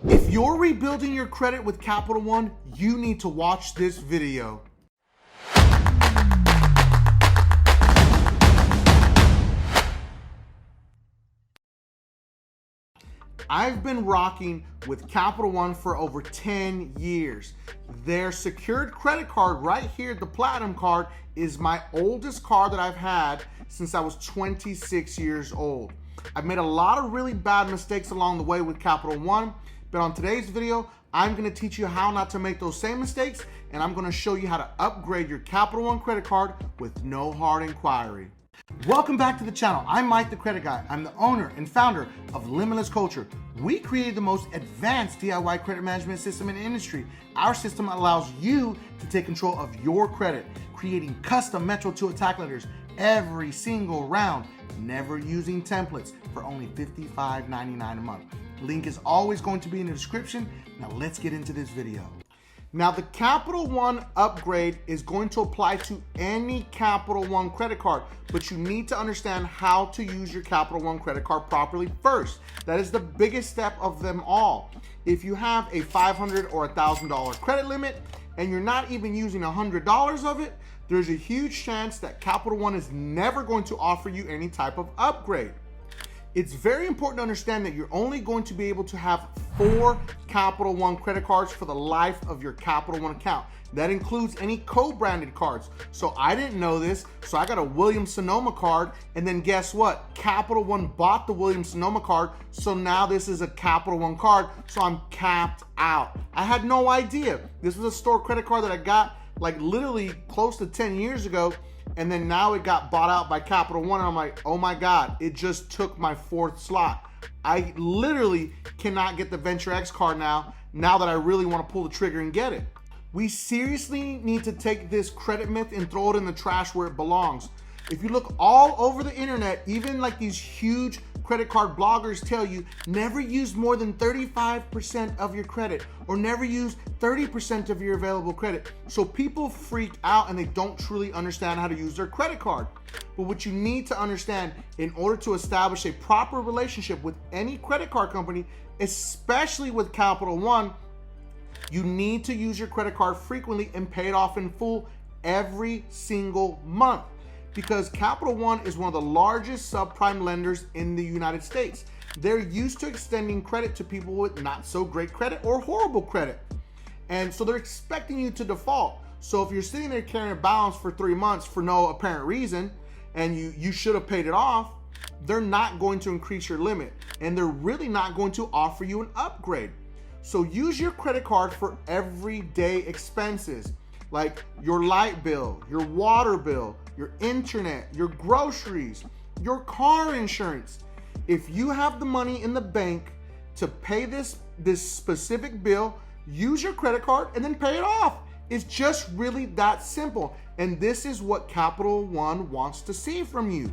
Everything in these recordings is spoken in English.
If you're rebuilding your credit with Capital One, you need to watch this video. I've been rocking with Capital One for over 10 years. Their secured credit card right here, the Platinum card, is my oldest card that I've had since I was 26 years old. I've made a lot of really bad mistakes along the way with Capital One, but on today's video, I'm gonna teach you how not to make those same mistakes, and I'm gonna show you how to upgrade your Capital One credit card with no hard inquiry. Welcome back to the channel. I'm Mike the Credit Guy. I'm the owner and founder of Limitless Culture. We created the most advanced DIY credit management system in the industry. Our system allows you to take control of your credit, creating custom Metro 2 attack letters every single round, never using templates, for only $55.99 a month. Link is always going to be in the description. Now let's get into this video. Now the Capital One upgrade is going to apply to any Capital One credit card, but you need to understand how to use your Capital One credit card properly first. That is the biggest step of them all. If you have a $500 or $1,000 credit limit and you're not even using $100 of it, there's a huge chance that Capital One is never going to offer you any type of upgrade. It's very important to understand that you're only going to be able to have 4 Capital One credit cards for the life of your Capital One account. That includes any co-branded cards. So I didn't know this, so I got a Williams-Sonoma card, and then guess what? Capital One bought the Williams-Sonoma card, so now this is a Capital One card, so I'm capped out. I had no idea. This was a store credit card that I got like literally close to 10 years ago, and then now it got bought out by Capital One, and I'm like, oh my God, it just took my 4th slot. I literally cannot get the Venture X card now that I really want to pull the trigger and get it. We seriously need to take this credit myth and throw it in the trash where it belongs. If you look all over the internet, even like these huge credit card bloggers tell you, never use more than 35% of your credit, or never use 30% of your available credit. So people freak out and they don't truly understand how to use their credit card. But what you need to understand, in order to establish a proper relationship with any credit card company, especially with Capital One, you need to use your credit card frequently and pay it off in full every single month. Because Capital One is one of the largest subprime lenders in the United States. They're used to extending credit to people with not so great credit or horrible credit. And so they're expecting you to default. So if you're sitting there carrying a balance for 3 months for no apparent reason, and you should have paid it off, they're not going to increase your limit, and they're really not going to offer you an upgrade. So use your credit card for everyday expenses, like your light bill, your water bill, your internet, your groceries, your car insurance. If you have the money in the bank to pay this specific bill, use your credit card and then pay it off. It's just really that simple. And this is what Capital One wants to see from you.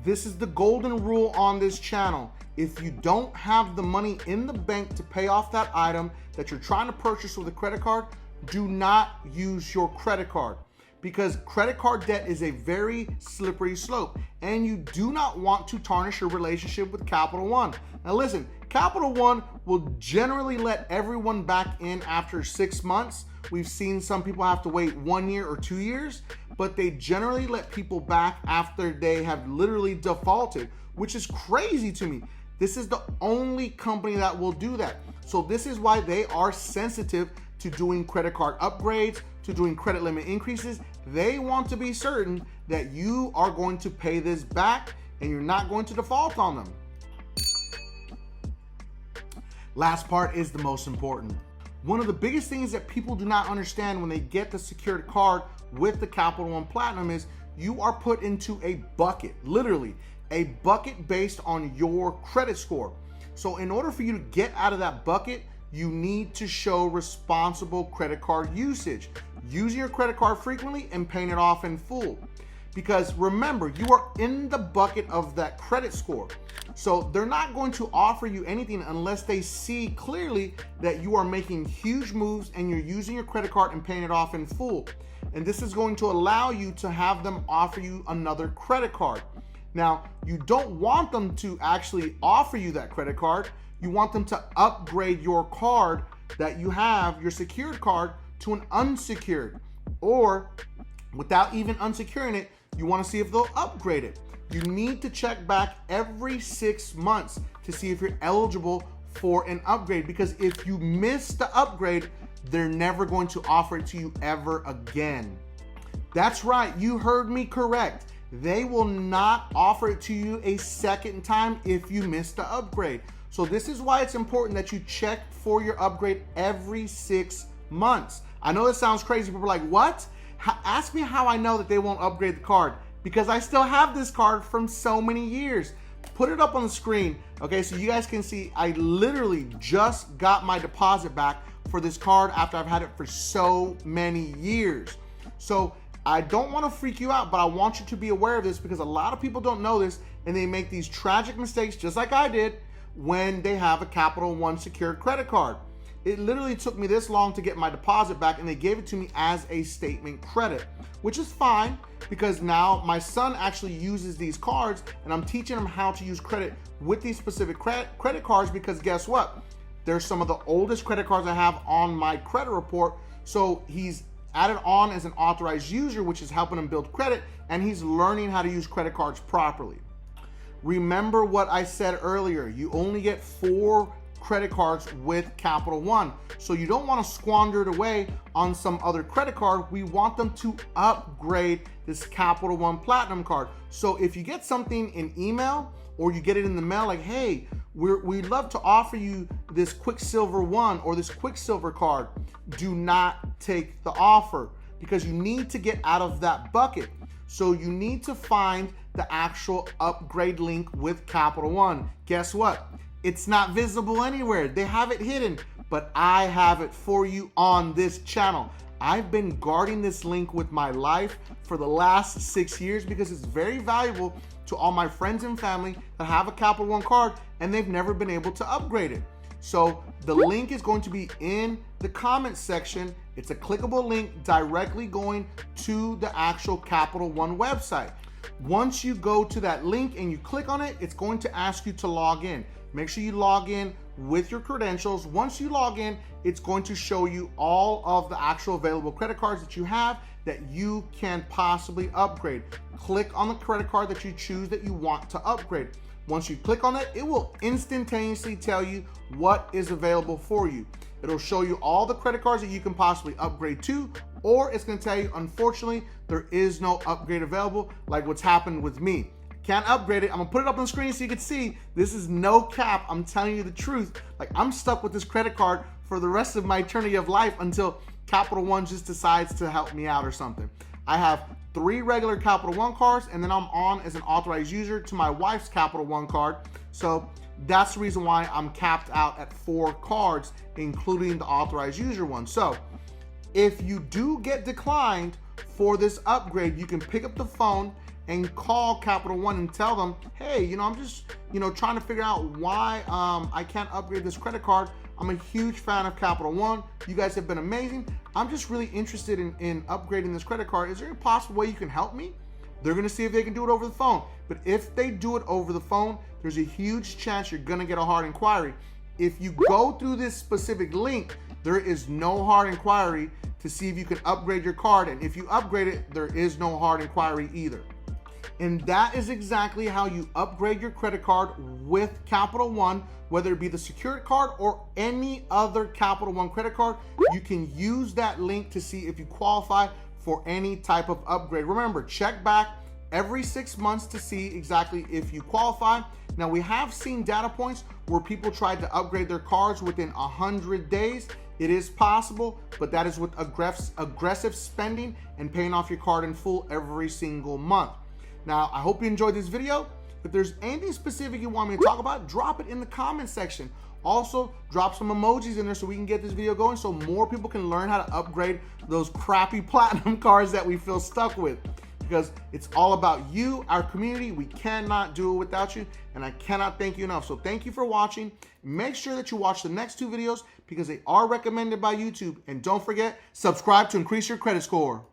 This is the golden rule on this channel. If you don't have the money in the bank to pay off that item that you're trying to purchase with a credit card, do not use your credit card, because credit card debt is a very slippery slope, and you do not want to tarnish your relationship with Capital One. Now listen, Capital One will generally let everyone back in after 6 months. We've seen some people have to wait 1 year or 2 years, but they generally let people back after they have literally defaulted, which is crazy to me. This is the only company that will do that. So this is why they are sensitive to doing credit card upgrades, to doing credit limit increases. They want to be certain that you are going to pay this back and you're not going to default on them. Last part is the most important. One of the biggest things that people do not understand when they get the secured card with the Capital One Platinum is you are put into a bucket, literally a bucket based on your credit score. So in order for you to get out of that bucket, you need to show responsible credit card usage, using your credit card frequently and paying it off in full. Because remember, you are in the bucket of that credit score. So they're not going to offer you anything unless they see clearly that you are making huge moves and you're using your credit card and paying it off in full. And this is going to allow you to have them offer you another credit card. Now, you don't want them to actually offer you that credit card. You want them to upgrade your card that you have, your secured card, to an unsecured. Or without even unsecuring it, you want to see if they'll upgrade it. You need to check back every 6 months to see if you're eligible for an upgrade, because if you miss the upgrade, they're never going to offer it to you ever again. That's right, you heard me correct. They will not offer it to you a second time if you miss the upgrade. So this is why it's important that you check for your upgrade every 6 months. I know this sounds crazy. People are like, what? Ask me how I know that they won't upgrade the card, because I still have this card from so many years. Put it up on the screen, okay, so you guys can see I literally just got my deposit back for this card after I've had it for so many years. So I don't want to freak you out, but I want you to be aware of this, because a lot of people don't know this and they make these tragic mistakes just like I did when they have a Capital One secured credit card. It literally took me this long to get my deposit back, and they gave it to me as a statement credit, which is fine because now my son actually uses these cards and I'm teaching him how to use credit with these specific credit cards, because guess what? They're some of the oldest credit cards I have on my credit report. So he's added on as an authorized user, which is helping him build credit, and he's learning how to use credit cards properly. Remember what I said earlier, you only get 4 credit cards with Capital One. So you don't want to squander it away on some other credit card. We want them to upgrade this Capital One Platinum card. So if you get something in email or you get it in the mail like, hey, we'd love to offer you this Quicksilver One or this Quicksilver card, do not take the offer, because you need to get out of that bucket. So you need to find the actual upgrade link with Capital One. Guess what? It's not visible anywhere. They have it hidden, but I have it for you on this channel. I've been guarding this link with my life for the last 6 years because it's very valuable to all my friends and family that have a Capital One card and they've never been able to upgrade it. So the link is going to be in the comments section. It's a clickable link directly going to the actual Capital One website. Once you go to that link and you click on it, it's going to ask you to log in. Make sure you log in with your credentials. Once you log in, it's going to show you all of the actual available credit cards that you have that you can possibly upgrade. Click on the credit card that you choose that you want to upgrade. Once you click on it, it will instantaneously tell you what is available for you. It'll show you all the credit cards that you can possibly upgrade to, or it's going to tell you, unfortunately, there is no upgrade available, like what's happened with me. Can't upgrade it. I'm gonna put it up on the screen so you can see. This is no cap. I'm telling you the truth. Like, I'm stuck with this credit card for the rest of my eternity of life until Capital One just decides to help me out or something. I have 3 regular Capital One cards, and then I'm on as an authorized user to my wife's Capital One card. So that's the reason why I'm capped out at 4 cards, including the authorized user one. So if you do get declined for this upgrade, you can pick up the phone and call Capital One and tell them, hey, I'm just, trying to figure out why I can't upgrade this credit card. I'm a huge fan of Capital One. You guys have been amazing. I'm just really interested in upgrading this credit card. Is there a possible way you can help me? They're gonna see if they can do it over the phone. But if they do it over the phone, there's a huge chance you're gonna get a hard inquiry. If you go through this specific link, there is no hard inquiry to see if you can upgrade your card. And if you upgrade it, there is no hard inquiry either. And that is exactly how you upgrade your credit card with Capital One, whether it be the secured card or any other Capital One credit card. You can use that link to see if you qualify for any type of upgrade. Remember, check back every 6 months to see exactly if you qualify. Now, we have seen data points where people tried to upgrade their cards within 100 days. It is possible, but that is with aggressive spending and paying off your card in full every single month. Now, I hope you enjoyed this video. If there's anything specific you want me to talk about, drop it in the comment section. Also, drop some emojis in there so we can get this video going so more people can learn how to upgrade those crappy platinum cards that we feel stuck with. Because it's all about you, our community. We cannot do it without you, and I cannot thank you enough. So thank you for watching. Make sure that you watch the next 2 videos because they are recommended by YouTube. And don't forget, subscribe to increase your credit score.